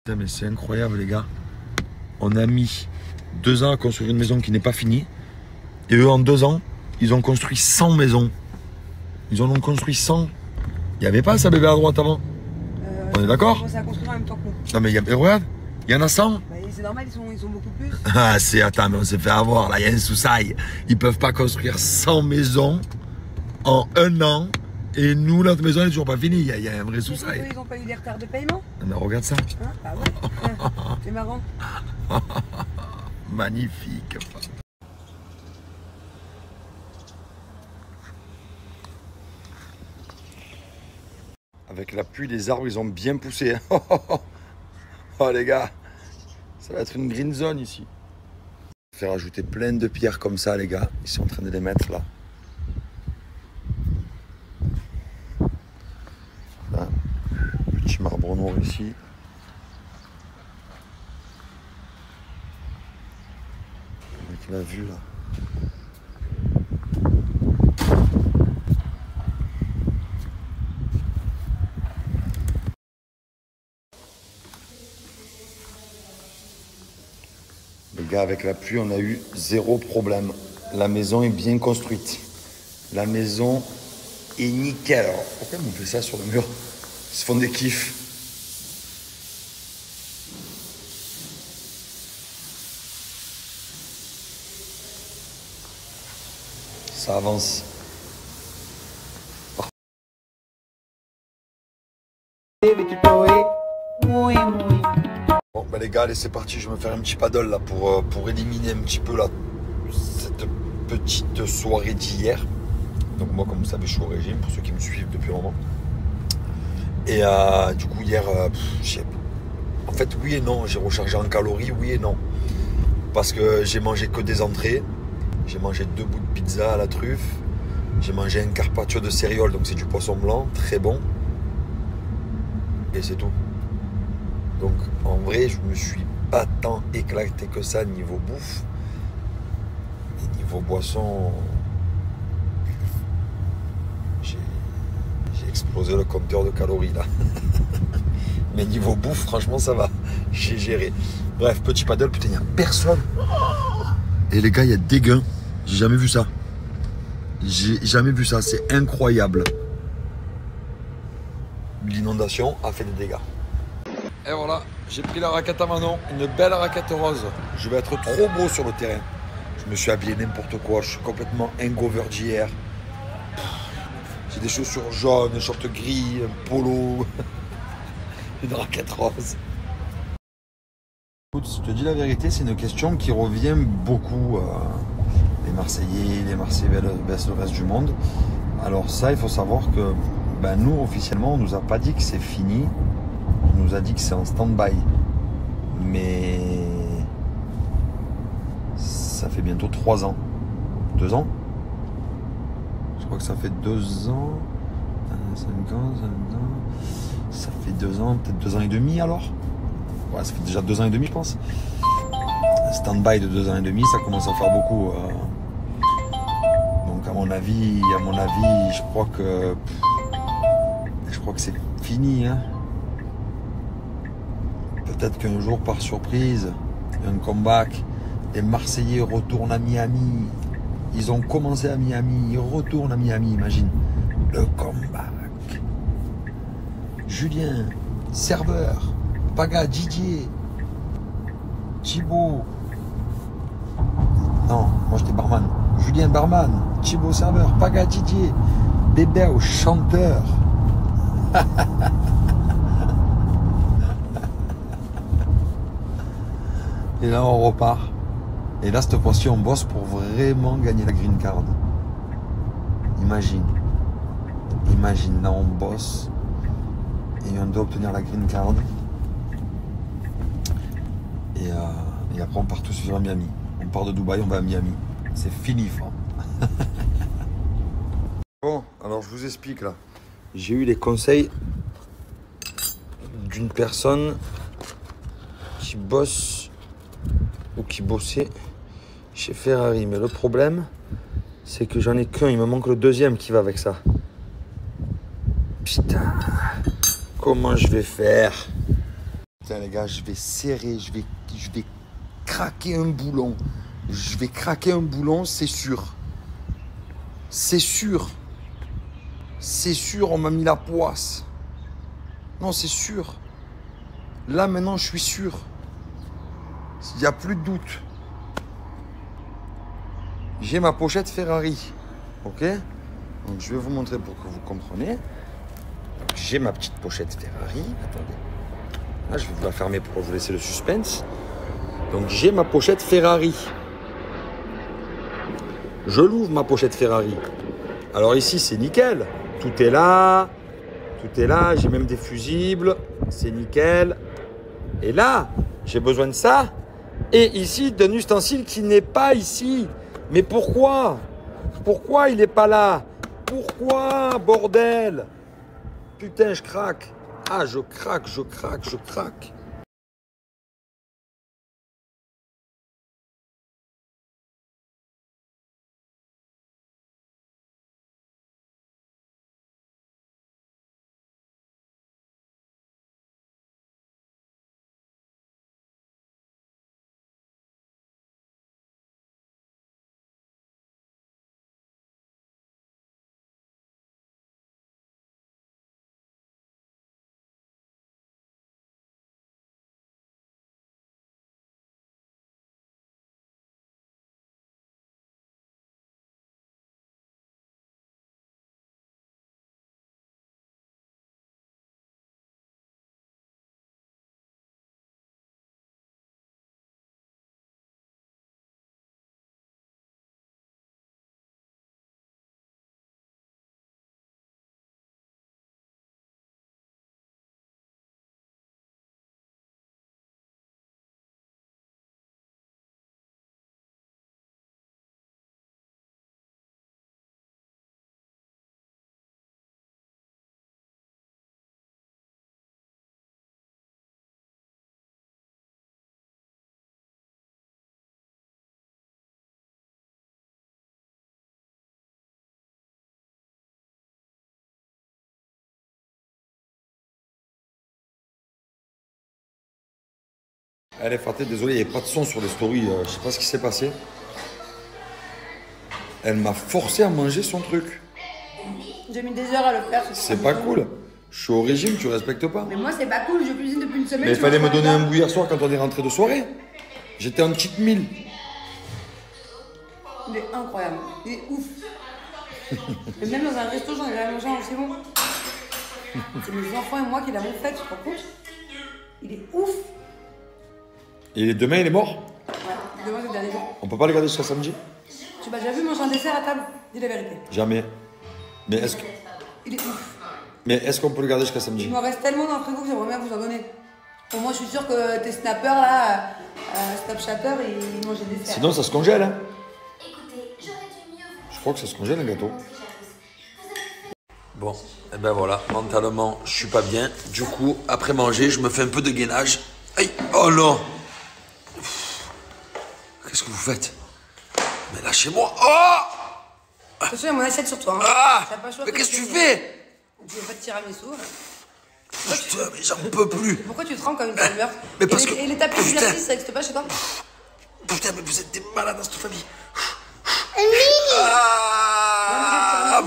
Putain, mais c'est incroyable les gars. On a mis 2 ans à construire une maison qui n'est pas finie. Et eux en 2 ans, ils ont construit 100 maisons. Ils en ont construit 100. Il n'y avait pas ça bébé à droite avant. On est d'accord? Ça a construit en même temps que nous. Non mais regarde, il y en a 100. Bah, c'est normal, ils sont beaucoup plus. Ah c'est, attends mais on s'est fait avoir là, il y a un sous-saille. Ils peuvent pas construire 100 maisons en 1 an. Et nous, notre maison elle n'est toujours pas finie, il y a un vrai sous-saille. Ils n'ont pas eu des retards de paiement? Mais regarde ça. Hein? Ah ouais. C'est marrant. Magnifique. Avec la pluie, les arbres, ils ont bien poussé. Oh les gars, ça va être une green zone ici. Faire ajouter plein de pierres comme ça, les gars. Ils sont en train de les mettre là. Là. Petit marbre noir ici. Avec la vue là. Les gars, avec la pluie, on a eu 0 problème. La maison est bien construite. La maison est nickel. Alors, pourquoi ils m'ont fait ça sur le mur? Ils se font des kiffs. Ça avance. Bon bah les gars, allez c'est parti, je vais me faire un petit paddle là pour éliminer un petit peu là, cette petite soirée d'hier. Donc moi comme vous savez je suis au régime pour ceux qui me suivent depuis longtemps. Et du coup hier, en fait oui et non, j'ai rechargé en calories, oui et non. Parce que j'ai mangé que des entrées, j'ai mangé 2 bouts de pizza à la truffe, j'ai mangé un carpaccio de céréales, donc c'est du poisson blanc, très bon. Et c'est tout. Donc en vrai, je me suis pas tant éclaté que ça niveau bouffe. Et niveau boisson, j'ai explosé le compteur de calories là. Mais niveau bouffe, franchement, ça va. J'ai géré. Bref, petit paddle, putain, il n'y a personne. Et les gars, il y a des gains. J'ai jamais vu ça. J'ai jamais vu ça. C'est incroyable. L'inondation a fait des dégâts. Et voilà, j'ai pris la raquette à Manon, une belle raquette rose. Je vais être trop beau sur le terrain. Je me suis habillé n'importe quoi, je suis complètement hangover d'hier. J'ai des chaussures jaunes, un short gris, un polo, une raquette rose. Écoute, je te dis la vérité, c'est une question qui revient beaucoup. Les Marseillais baissent le reste du monde. Alors ça, il faut savoir que nous, officiellement, on ne nous a pas dit que c'est fini. On nous a dit que c'est en stand-by. Mais ça fait bientôt 3 ans. 2 ans? Je crois que ça fait 2 ans. 5 ans, 5 ans. Ça fait 2 ans, peut-être 2 ans et demi alors? Ouais, ça fait déjà 2 ans et demi, je pense. Stand-by de 2 ans et demi, ça commence à faire beaucoup. Donc à mon avis, je crois que c'est fini, hein. Peut-être qu'un jour, par surprise, un comeback, les Marseillais retournent à Miami. Ils ont commencé à Miami, ils retournent à Miami, imagine. Le comeback. Julien, serveur, Paga, Didier, Thibaut. Non, moi j'étais barman. Julien, barman, Thibaut, serveur, Paga, Didier, Bébé, chanteur. Et là on repart. Et là cette fois-ci on bosse pour vraiment gagner la green card. Imagine, là on bosse et on doit obtenir la green card. Et après on part tous sur Miami. On part de Dubaï, on va à Miami. C'est fini, frère. Bon, alors je vous explique là. J'ai eu les conseils d'une personne qui bosse ou qui bossait chez Ferrari. Mais le problème, c'est que j'en ai qu'un. Il me manque le deuxième qui va avec ça. Putain, comment je vais faire? Putain les gars, je vais serrer, je vais craquer un boulon. Je vais craquer un boulon, c'est sûr. C'est sûr. C'est sûr, on m'a mis la poisse. Non, c'est sûr. Là, maintenant, je suis sûr. Il n'y a plus de doute. J'ai ma pochette Ferrari. Ok? Donc, je vais vous montrer pour que vous compreniez. J'ai ma petite pochette Ferrari. Attendez. Là, je vais vous la fermer pour vous laisser le suspense. Donc, j'ai ma pochette Ferrari. Je l'ouvre, ma pochette Ferrari. Alors ici, c'est nickel. Tout est là. Tout est là. J'ai même des fusibles. C'est nickel. Et là, j'ai besoin de ça. Et ici, d'un ustensile qui n'est pas ici. Mais pourquoi? Pourquoi il n'est pas là? Pourquoi, bordel? Putain, je craque. Ah, je craque, je craque, je craque. Allez, Faté, désolé, il n'y avait pas de son sur les stories. Je sais pas ce qui s'est passé. Elle m'a forcé à manger son truc. J'ai mis des heures à le faire. C'est pas cool. Je suis au régime, tu respectes pas. Mais moi, c'est pas cool. Je cuisine depuis une semaine. Mais il fallait me donner un bout hier soir quand on est rentré de soirée. J'étais en cheat meal. Il est incroyable. Il est ouf. Et même dans un resto, j'en ai jamais mangé un aussi bon. C'est mes enfants et moi qui l'avons fait, tu te rends compte? Il est ouf. Et demain, il est mort? Ouais, demain c'est le dernier jour. On peut pas le garder jusqu'à samedi? Tu m'as déjà vu manger un dessert à table? Dis la vérité. Jamais. Mais est-ce que... Il est ouf. Mais est-ce qu'on peut le garder jusqu'à samedi? Il m'en reste tellement dans le frigo que j'aimerais bien vous en donner. Au moins, je suis sûre que tes snappers là, Snapchatters, ils mangent des desserts. Sinon, ça se congèle, hein? Je crois que ça se congèle, un gâteau. Bon, et ben voilà, mentalement, je suis pas bien. Du coup, après manger, je me fais un peu de gainage. Aïe, oh non! Qu'est-ce que vous faites? Mais lâchez-moi! Oh! Attention, il y a mon assiette sur toi. Hein. Ah! T'as pas le choix Mais que qu'est-ce que tu de fais? Tu veux pas te tirer à mes sous? Putain, mais j'en peux plus! Pourquoi tu te trembles comme une femme meurtre? Mais parce que... Et les tapis d'exercice, ça n'existe pas chez toi? Putain, mais vous êtes des malades dans cette famille! Ami! Ah!